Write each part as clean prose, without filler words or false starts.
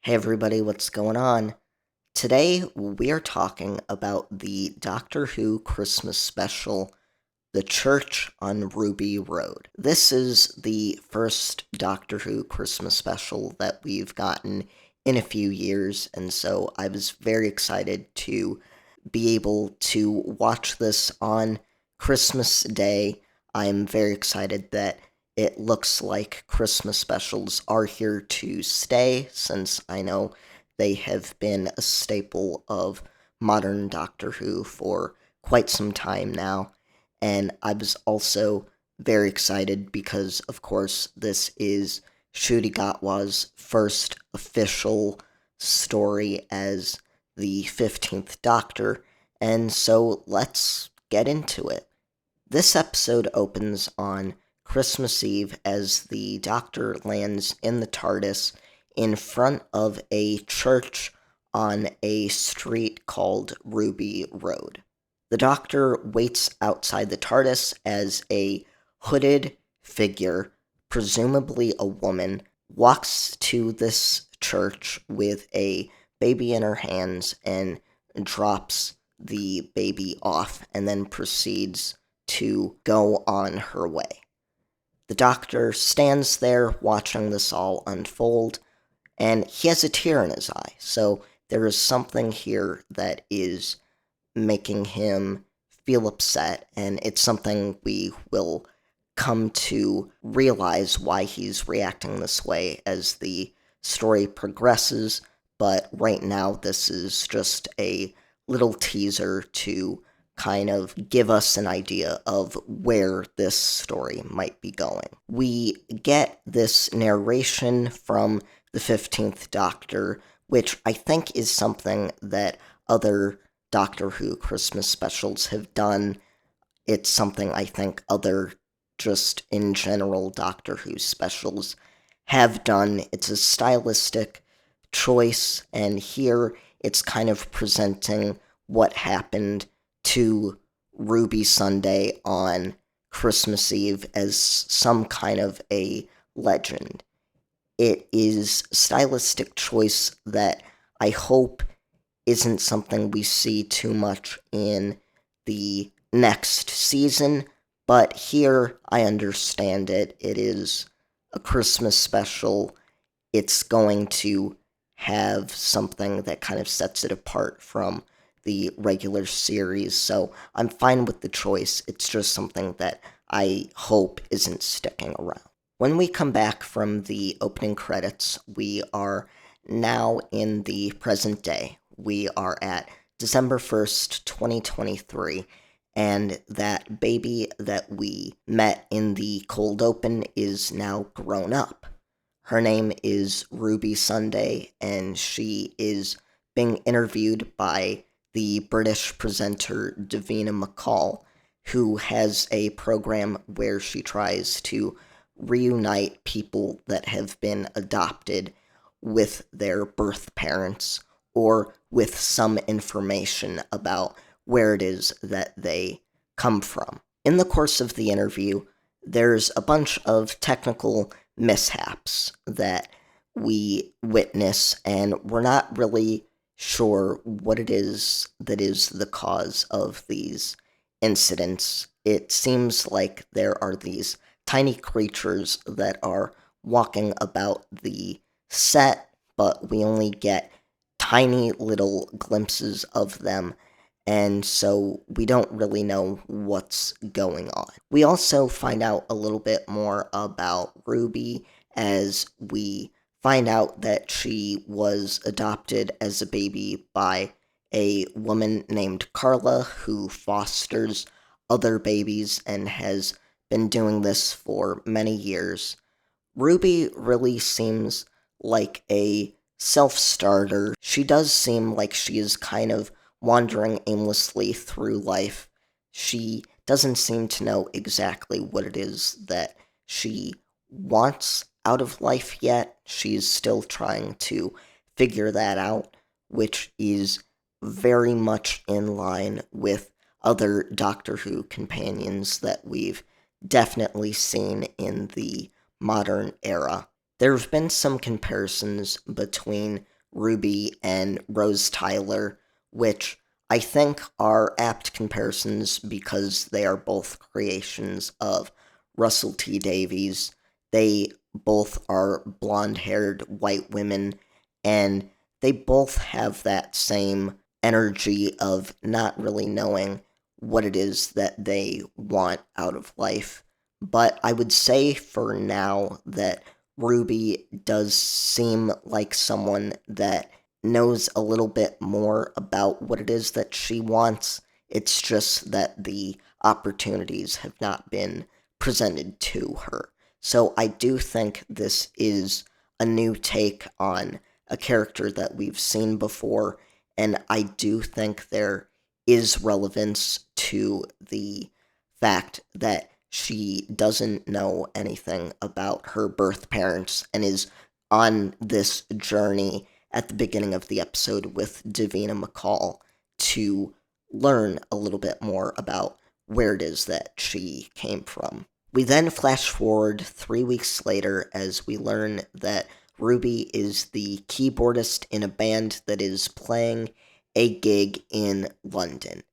Hey everybody, what's going on? Today we are talking about the Doctor Who Christmas special, The Church on Ruby Road. This is the first Doctor Who Christmas special that we've gotten in a few years, and so I was very excited to be able to watch this on Christmas Day. I'm very excited that it looks like Christmas specials are here to stay, since I know they have been a staple of modern Doctor Who for quite some time now. And I was also very excited because, of course, this is Ncuti Gatwa's first official story as the 15th Doctor, and so let's get into it. This episode opens on Christmas Eve as the Doctor lands in the TARDIS in front of a church on a street called Ruby Road. The Doctor waits outside the TARDIS as a hooded figure, presumably a woman, walks to this church with a baby in her hands and drops the baby off and then proceeds to go on her way. The Doctor stands there watching this all unfold, and he has a tear in his eye, so there is something here that is making him feel upset, and it's something we will come to realize why he's reacting this way as the story progresses, but right now this is just a little teaser to kind of give us an idea of where this story might be going. We get this narration from the 15th Doctor, which I think is something that other Doctor Who Christmas specials have done. It's something I think other, just in general, Doctor Who specials have done. It's a stylistic choice, and here it's kind of presenting what happened to Ruby Sunday on Christmas Eve as some kind of a legend. It is a stylistic choice that I hope isn't something we see too much in the next season, but here I understand it. It is a Christmas special. It's going to have something that kind of sets it apart from the regular series, so I'm fine with the choice. It's just something that I hope isn't sticking around. When we come back from the opening credits, we are now in the present day. We are at December 1st, 2023, and that baby that we met in the cold open is now grown up. Her name is Ruby Sunday, and she is being interviewed by the British presenter Davina McCall, who has a program where she tries to reunite people that have been adopted with their birth parents or with some information about where it is that they come from. In the course of the interview, there's a bunch of technical mishaps that we witness, and we're not really sure what it is that is the cause of these incidents. It seems like there are these tiny creatures that are walking about the set, but we only get tiny little glimpses of them, and so we don't really know what's going on. We also find out a little bit more about Ruby as we find out that she was adopted as a baby by a woman named Carla who fosters other babies and has been doing this for many years. Ruby really seems like a self-starter. She does seem like she is kind of wandering aimlessly through life. She doesn't seem to know exactly what it is that she wants out of life yet. She's still trying to figure that out, which is very much in line with other Doctor Who companions that we've definitely seen in the modern era. There have been some comparisons between Ruby and Rose Tyler, which I think are apt comparisons because they are both creations of Russell T Davies. They both are blonde haired white women, and they both have that same energy of not really knowing what it is that they want out of life. But I would say for now that Ruby does seem like someone that knows a little bit more about what it is that she wants. It's just that the opportunities have not been presented to her. So I do think this is a new take on a character that we've seen before, and I do think there is relevance to the fact that she doesn't know anything about her birth parents and is on this journey at the beginning of the episode with Davina McCall to learn a little bit more about where it is that she came from. We then flash forward 3 weeks later as we learn that Ruby is the keyboardist in a band that is playing a gig in London.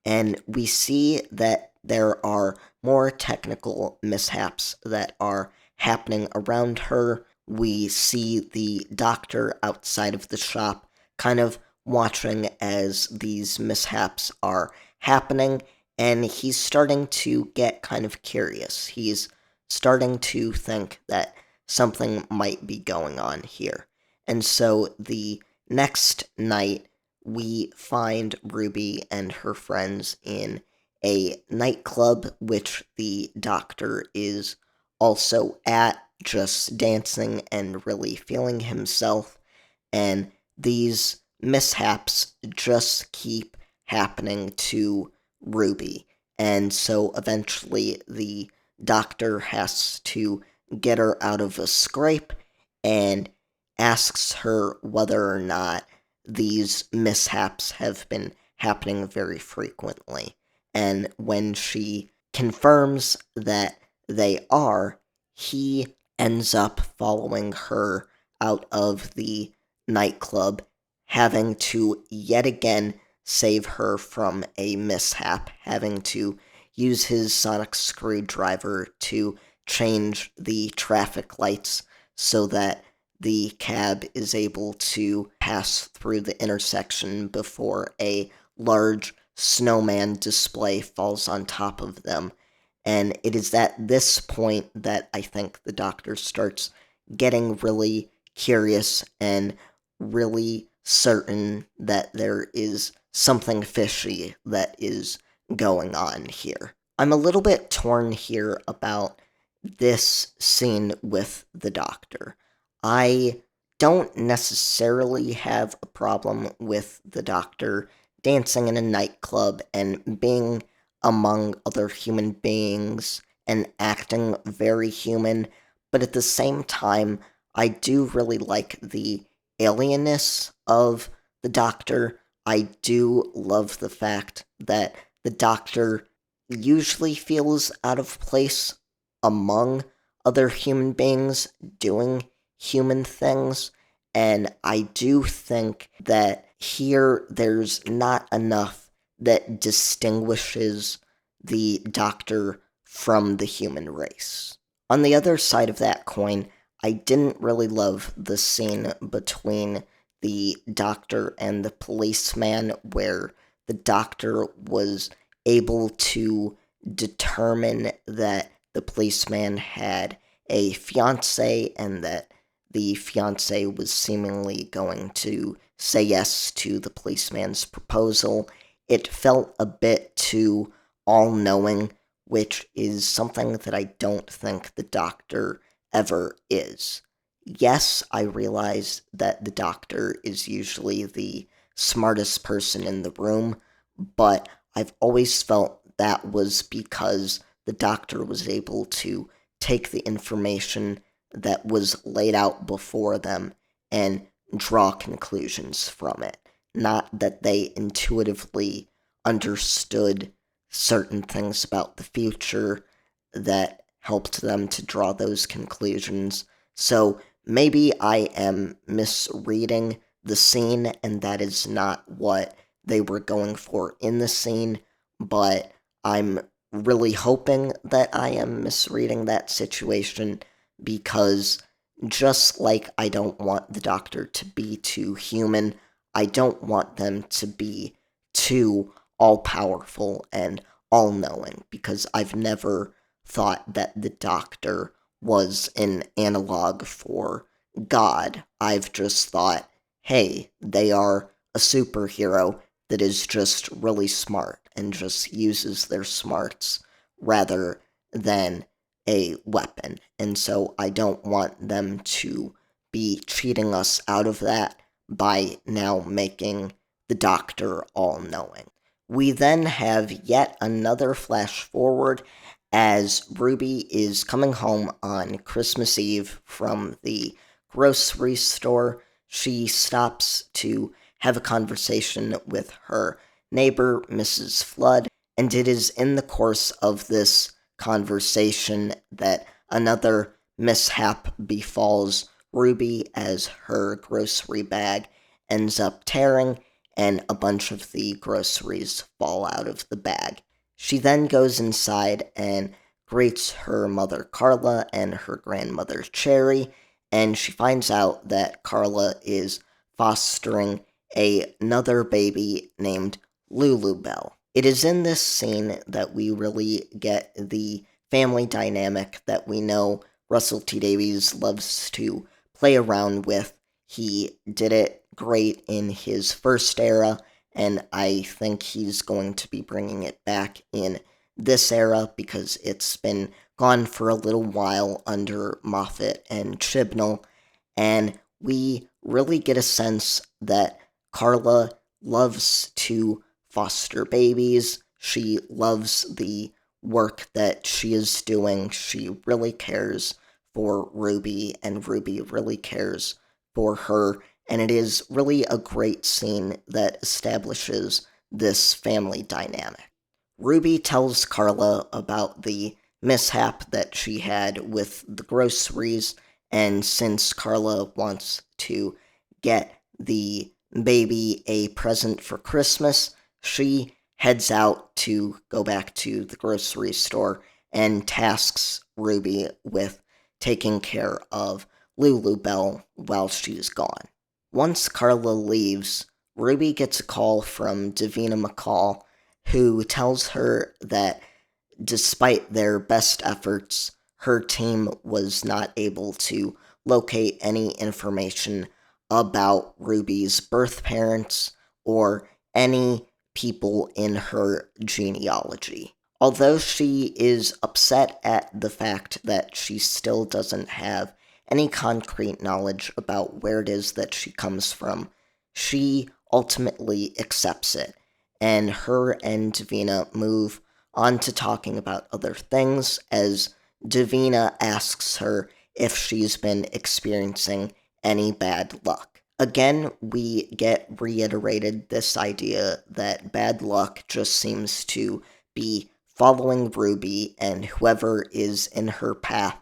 And we see that there are more technical mishaps that are happening around her. We see the doctor outside of the shop kind of watching as these mishaps are happening, and he's starting to get kind of curious. He's starting to think that something might be going on here. And so the next night, we find Ruby and her friends in a nightclub, which the doctor is also at, just dancing and really feeling himself. And these mishaps just keep happening to Ruby. And so eventually the doctor has to get her out of a scrape and asks her whether or not these mishaps have been happening very frequently. And when she confirms that they are, he ends up following her out of the nightclub, having to yet again save her from a mishap, having to use his sonic screwdriver to change the traffic lights so that the cab is able to pass through the intersection before a large snowman display falls on top of them. And it is at this point that I think the doctor starts getting really curious and really certain that there is something fishy that is going on here. I'm a little bit torn here about this scene with the doctor. I don't necessarily have a problem with the doctor dancing in a nightclub and being among other human beings and acting very human, but at the same time, I do really like the alienness of the doctor. I do love the fact that the doctor usually feels out of place among other human beings doing human things, and I do think that here there's not enough that distinguishes the doctor from the human race. On the other side of that coin, I didn't really love the scene between the doctor and the policeman where the doctor was able to determine that the policeman had a fiance and that the fiance was seemingly going to say yes to the policeman's proposal. It felt a bit too all knowing, which is something that I don't think the doctor ever is. Yes, I realize that the doctor is usually the smartest person in the room, but I've always felt that was because the doctor was able to take the information that was laid out before them and draw conclusions from it. Not that they intuitively understood certain things about the future that helped them to draw those conclusions. So maybe I am misreading the scene, and that is not what they were going for in the scene, but I'm really hoping that I am misreading that situation because just like I don't want the Doctor to be too human, I don't want them to be too all powerful and all knowing because I've never thought that the Doctor was an analog for God. I've just thought, hey, they are a superhero that is just really smart and just uses their smarts rather than a weapon. And so I don't want them to be cheating us out of that by now making the Doctor all knowing. We then have yet another flash forward as Ruby is coming home on Christmas Eve from the grocery store. She stops to have a conversation with her neighbor, Mrs. Flood, and it is in the course of this conversation that another mishap befalls Ruby as her grocery bag ends up tearing and a bunch of the groceries fall out of the bag. She then goes inside and greets her mother Carla and her grandmother Cherry, and she finds out that Carla is fostering another baby named Lulu Bell. It is in this scene that we really get the family dynamic that we know Russell T Davies loves to play around with. He did it great in his first era, and I think he's going to be bringing it back in this era because it's been gone for a little while under Moffat and Chibnall, and we really get a sense that Carla loves to foster babies. She loves the work that she is doing. She really cares for Ruby, and Ruby really cares for her. And it is really a great scene that establishes this family dynamic. Ruby tells Carla about the mishap that she had with the groceries, and since Carla wants to get the baby a present for Christmas, she heads out to go back to the grocery store and tasks Ruby with taking care of Lulu Bell while she's gone. Once Carla leaves, Ruby gets a call from Davina McCall, who tells her that despite their best efforts, her team was not able to locate any information about Ruby's birth parents or any people in her genealogy. Although she is upset at the fact that she still doesn't have any concrete knowledge about where it is that she comes from, she ultimately accepts it, and her and Davina move on to talking about other things as Davina asks her if she's been experiencing any bad luck. Again, we get reiterated this idea that bad luck just seems to be following Ruby and whoever is in her path,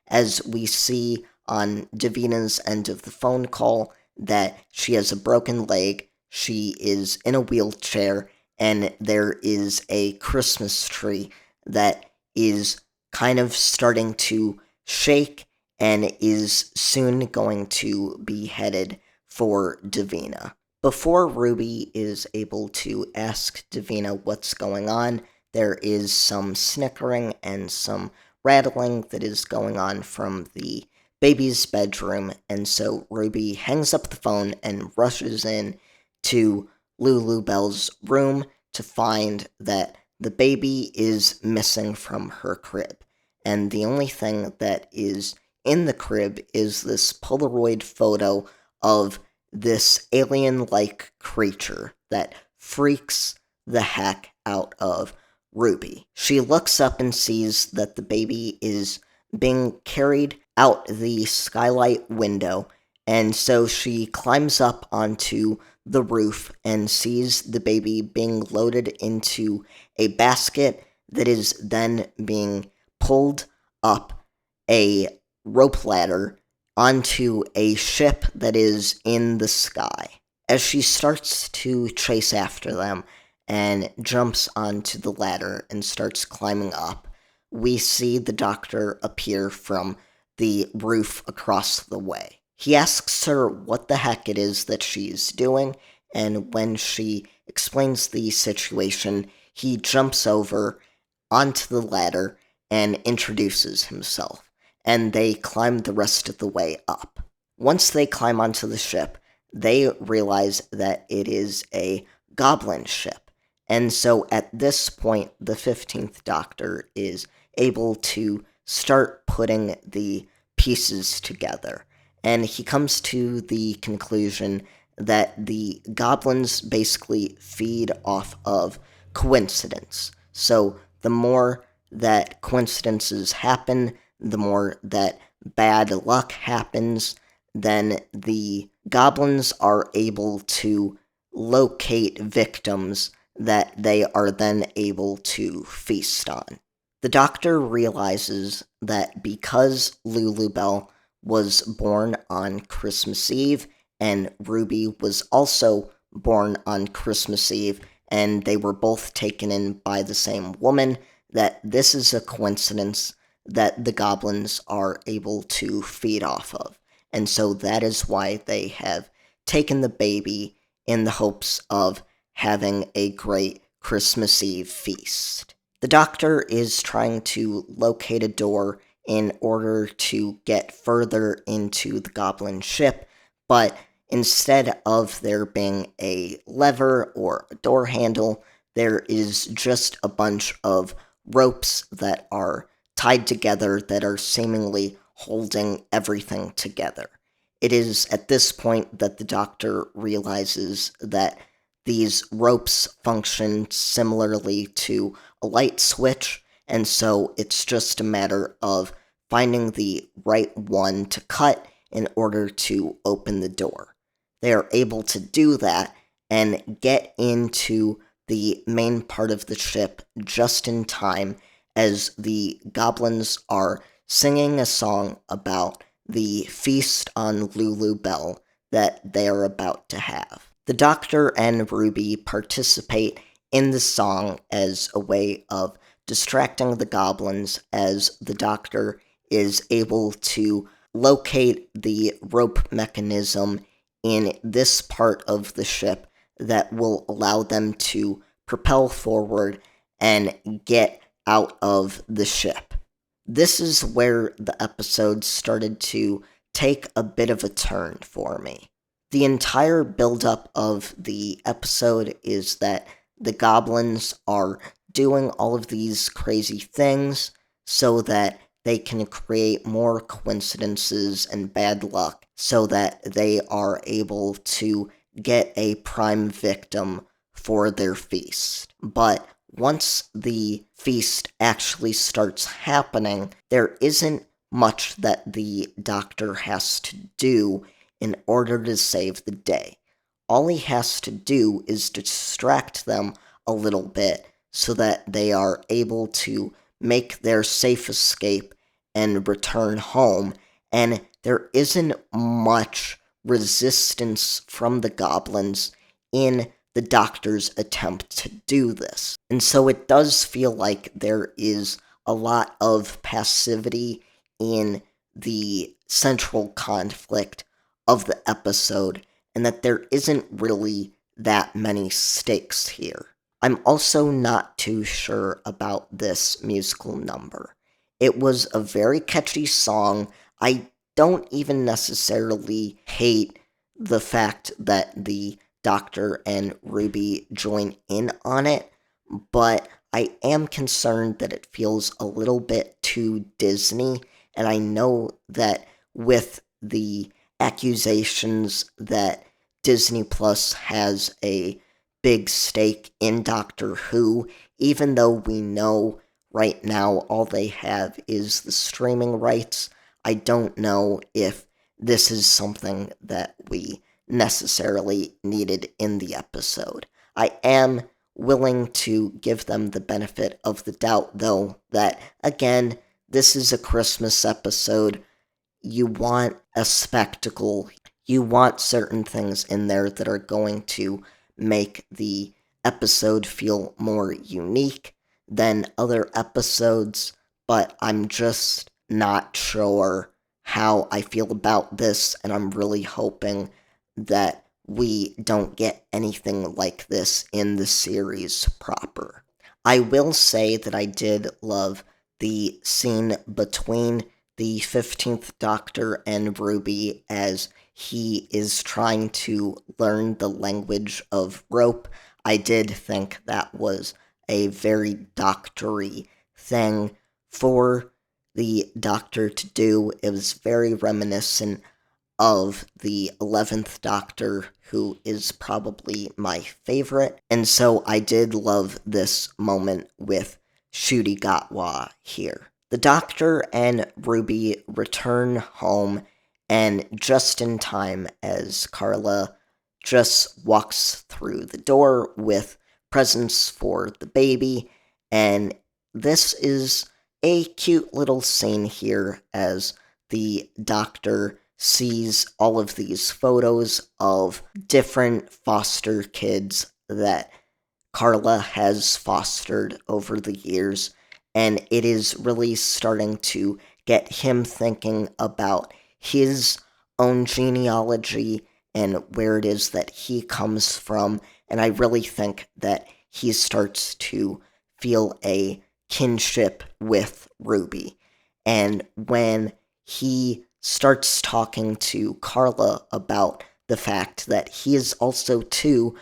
as we see on Davina's end of the phone call that she has a broken leg, she is in a wheelchair, and there is a Christmas tree that is kind of starting to shake and is soon going to be headed for Davina. Before Ruby is able to ask Davina what's going on, there is some snickering and some rattling that is going on from the baby's bedroom, and so Ruby hangs up the phone and rushes in to Lulu Bell's room to find that the baby is missing from her crib. And the only thing that is in the crib is this Polaroid photo of this alien like creature that freaks the heck out of Ruby. She looks up and sees that the baby is being carried out the skylight window, and so she climbs up onto the roof and sees the baby being loaded into a basket that is then being pulled up a rope ladder onto a ship that is in the sky. As she starts to chase after them and jumps onto the ladder and starts climbing up, we see the doctor appear from the roof across the way. He asks her what the heck it is that she's doing, and when she explains the situation, he jumps over onto the ladder and introduces himself, and they climb the rest of the way up. Once they climb onto the ship, they realize that it is a goblin ship, and so at this point, the 15th Doctor is able to start putting the pieces together, and he comes to the conclusion that the goblins basically feed off of coincidence. So the more that coincidences happen, the more that bad luck happens, then the goblins are able to locate victims that they are then able to feast on. The Doctor realizes that because Lulubelle was born on Christmas Eve and Ruby was also born on Christmas Eve, and they were both taken in by the same woman, that this is a coincidence that the goblins are able to feed off of. And so that is why they have taken the baby in the hopes of having a great Christmas Eve feast. The Doctor is trying to locate a door in order to get further into the goblin ship, but instead of there being a lever or a door handle, there is just a bunch of ropes that are tied together that are seemingly holding everything together. It is at this point that the Doctor realizes that these ropes function similarly to a light switch, and so it's just a matter of finding the right one to cut in order to open the door. They are able to do that and get into the main part of the ship just in time as the goblins are singing a song about the feast on Lulubelle that they are about to have. The Doctor and Ruby participate in the song as a way of distracting the goblins, as the Doctor is able to locate the rope mechanism in this part of the ship that will allow them to propel forward and get out of the ship. This is where the episode started to take a bit of a turn for me. The entire buildup of the episode is that the goblins are doing all of these crazy things so that they can create more coincidences and bad luck so that they are able to get a prime victim for their feast. But once the feast actually starts happening, there isn't much that the Doctor has to do in order to save the day. All he has to do is distract them a little bit so that they are able to make their safe escape and return home, and there isn't much resistance from the goblins in the Doctor's attempt to do this. And so it does feel like there is a lot of passivity in the central conflict of the episode, and that there isn't really that many stakes here. I'm also not too sure about this musical number. It was a very catchy song. I don't even necessarily hate the fact that the Doctor and Ruby join in on it, but I am concerned that it feels a little bit too Disney, and I know that with the accusations that Disney Plus has a big stake in Doctor Who, even though we know right now all they have is the streaming rights. I don't know if this is something that we necessarily needed in the episode. I am willing to give them the benefit of the doubt, though, that, again, this is a Christmas episode. you want a spectacle. You want certain things in there that are going to make the episode feel more unique than other episodes, but I'm just not sure how I feel about this, and I'm really hoping that we don't get anything like this in the series proper. I will say that I did love the scene between the 15th Doctor and Ruby as he is trying to learn the language of rope. I did think that was a very doctory thing for the Doctor to do. It was very reminiscent of the 11th Doctor, who is probably my favorite. And so I did love this moment with Ncuti Gatwa here. The Doctor and Ruby return home, and just in time as Carla just walks through the door with presents for the baby. And this is a cute little scene here as the Doctor sees all of these photos of different foster kids that Carla has fostered over the years, and it is really starting to get him thinking about his own genealogy and where it is that he comes from, and I really think that he starts to feel a kinship with Ruby. And when he starts talking to Carla about the fact that he is also, too,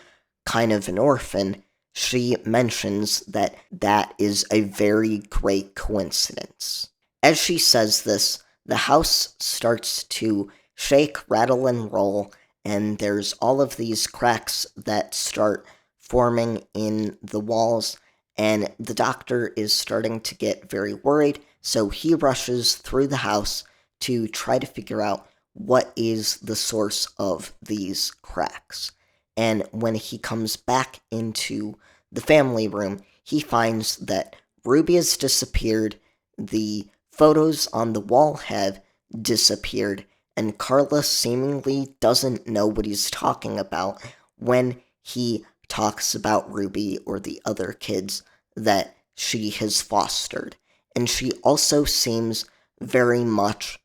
kind of an orphan, she mentions that that is a very great coincidence. As she says this, the house starts to shake, rattle, and roll, and there's all of these cracks that start forming in the walls, and the Doctor is starting to get very worried, so he rushes through the house to try to figure out what is the source of these cracks. And when he comes back into the family room, he finds that Ruby has disappeared, the photos on the wall have disappeared, and Carla seemingly doesn't know what he's talking about when he talks about Ruby or the other kids that she has fostered. And she also seems very much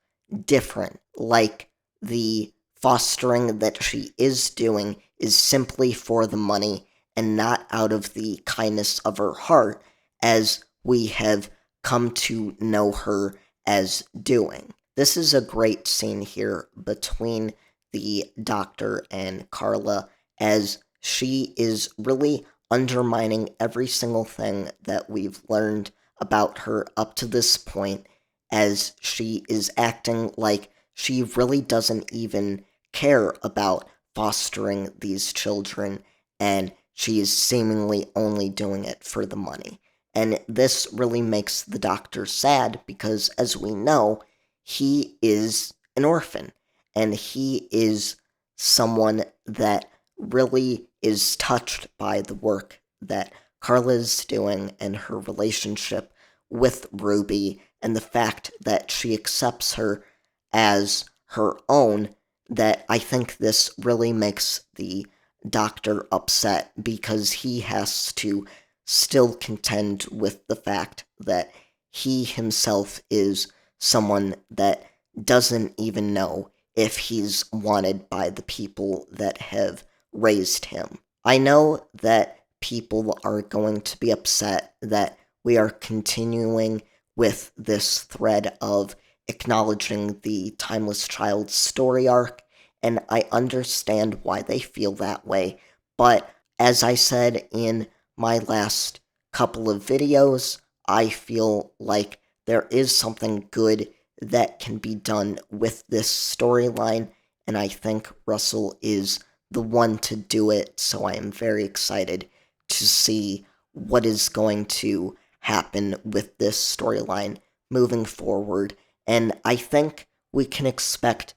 different, like the fostering that she is doing is simply for the money and not out of the kindness of her heart, as we have come to know her as doing. This is a great scene here between the Doctor and Carla, as she is really undermining every single thing that we've learned about her up to this point, as she is acting like she really doesn't even care about fostering these children, and she is seemingly only doing it for the money. And this really makes the Doctor sad because, as we know, he is an orphan, and he is someone that really is touched by the work that Carla's doing and her relationship with Ruby, and the fact that she accepts her as her own, that I think this really makes the Doctor upset because he has to still contend with the fact that he himself is someone that doesn't even know if he's wanted by the people that have raised him. I know that people are going to be upset that we are continuing with this thread of acknowledging the Timeless Child story arc, and I understand why they feel that way, but as I said in my last couple of videos, I feel like there is something good that can be done with this storyline, and I think Russell is the one to do it, so I am very excited to see what is going to happen with this storyline moving forward, and I think we can expect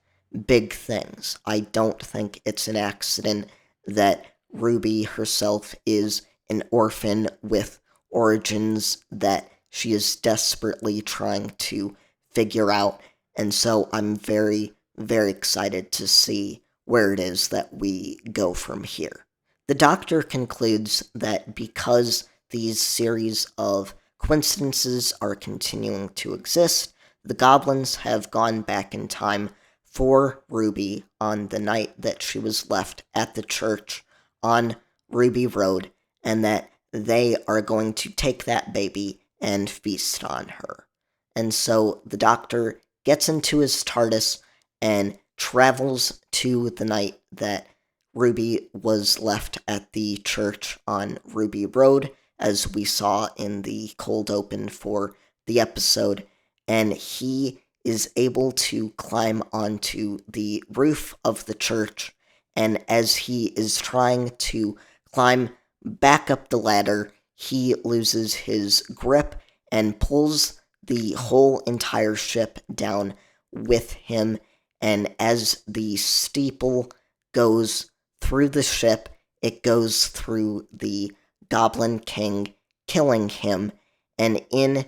big things. I don't think it's an accident that Ruby herself is an orphan with origins that she is desperately trying to figure out, And so I'm very, very excited to see where it is that we go from here. The Doctor concludes that because these series of coincidences are continuing to exist, the goblins have gone back in time for Ruby on the night that she was left at the church on Ruby Road, and that they are going to take that baby and feast on her. And so the Doctor gets into his TARDIS and travels to the night that Ruby was left at the church on Ruby Road, as we saw in the cold open for the episode, and he is able to climb onto the roof of the church, and as he is trying to climb back up the ladder, he loses his grip and pulls the whole entire ship down with him, and as the steeple goes through the ship, it goes through the Goblin King, killing him, and in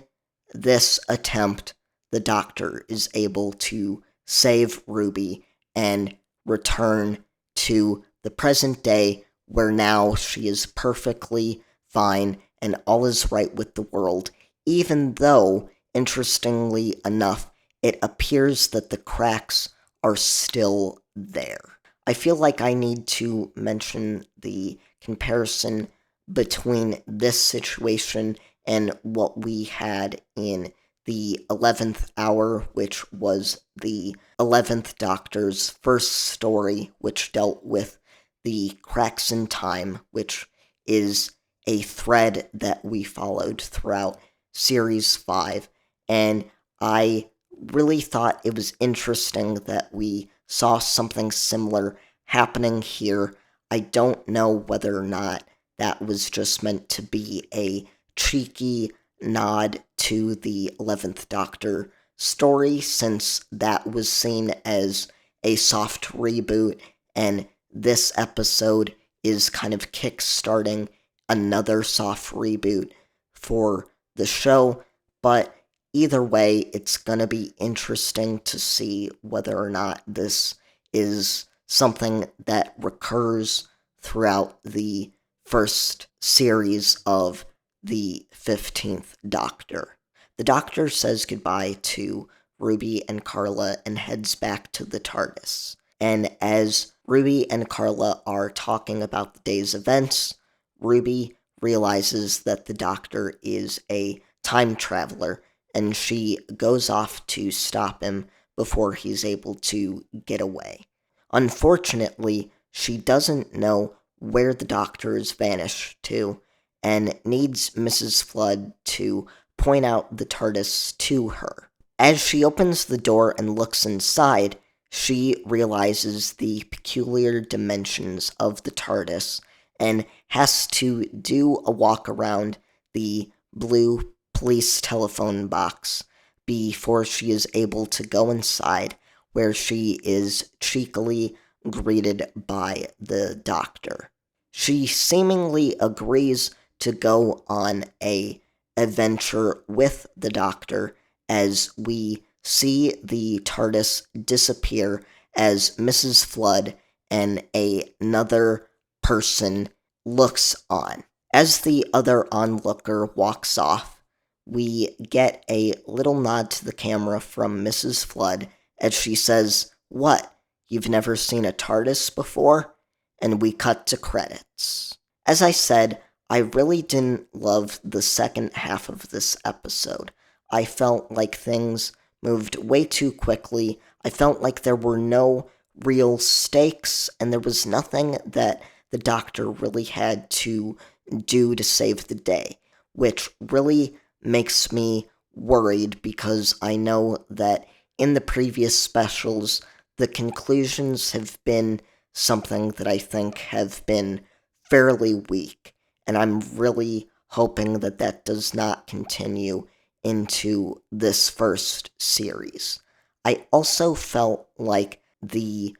this attempt, the Doctor is able to save Ruby and return to the present day, where now she is perfectly fine and all is right with the world, even though, interestingly enough, it appears that the cracks are still there. I feel like I need to mention the comparison between this situation and what we had in the 11th Hour, which was the 11th Doctor's first story, which dealt with the cracks in time, which is a thread that we followed throughout Series 5. And I really thought it was interesting that we saw something similar happening here. I don't know whether or not that was just meant to be a cheeky nod to the 11th Doctor story, since that was seen as a soft reboot, and this episode is kind of kick-starting another soft reboot for the show. But either way, it's going to be interesting to see whether or not this is something that recurs throughout the first series of the 15th Doctor. The Doctor says goodbye to Ruby and Carla and heads back to the TARDIS. And as Ruby and Carla are talking about the day's events, Ruby realizes that the Doctor is a time traveler, and she goes off to stop him before he's able to get away. Unfortunately, she doesn't know where the Doctor has vanished to, and needs Mrs. Flood to point out the TARDIS to her. As she opens the door and looks inside, she realizes the peculiar dimensions of the TARDIS and has to do a walk around the blue police telephone box before she is able to go inside, where she is cheekily greeted by the Doctor. She seemingly agrees to go on a adventure with the Doctor, as we see the TARDIS disappear as Mrs. Flood and another person looks on. As the other onlooker walks off, we get a little nod to the camera from Mrs. Flood as she says, "What, you've never seen a TARDIS before?" And we cut to credits. As I said, I really didn't love the second half of this episode. I felt like things moved way too quickly. I felt like there were no real stakes, and there was nothing that the Doctor really had to do to save the day, which really makes me worried, because I know that in the previous specials, the conclusions have been something that I think have been fairly weak, and I'm really hoping that that does not continue into this first series. I also felt like the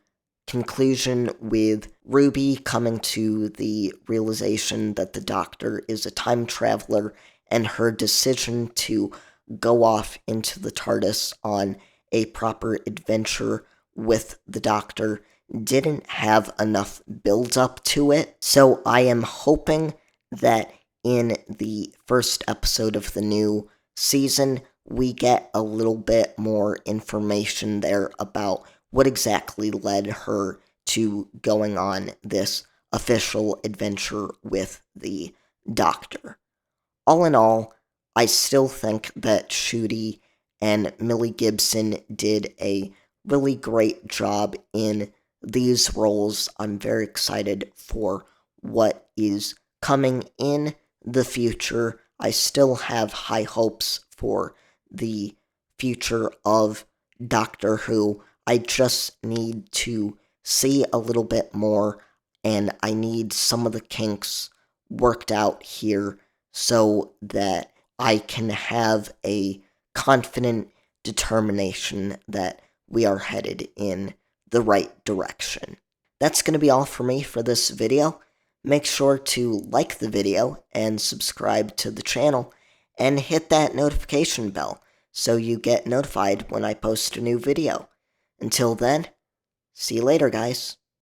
conclusion with Ruby coming to the realization that the Doctor is a time traveler, and her decision to go off into the TARDIS on a proper adventure with the Doctor didn't have enough build up to it. So I am hoping that in the first episode of the new season, we get a little bit more information there about what exactly led her to going on this official adventure with the Doctor. All in all, I still think that Ncuti and Millie Gibson did a really great job in these roles. I'm very excited for what is coming in the future. I still have high hopes for the future of Doctor Who. I just need to see a little bit more, and I need some of the kinks worked out here so that I can have a confident determination that we are headed in the right direction. That's going to be all for me for this video. Make sure to like the video and subscribe to the channel and hit that notification bell so you get notified when I post a new video. Until then, see you later, guys.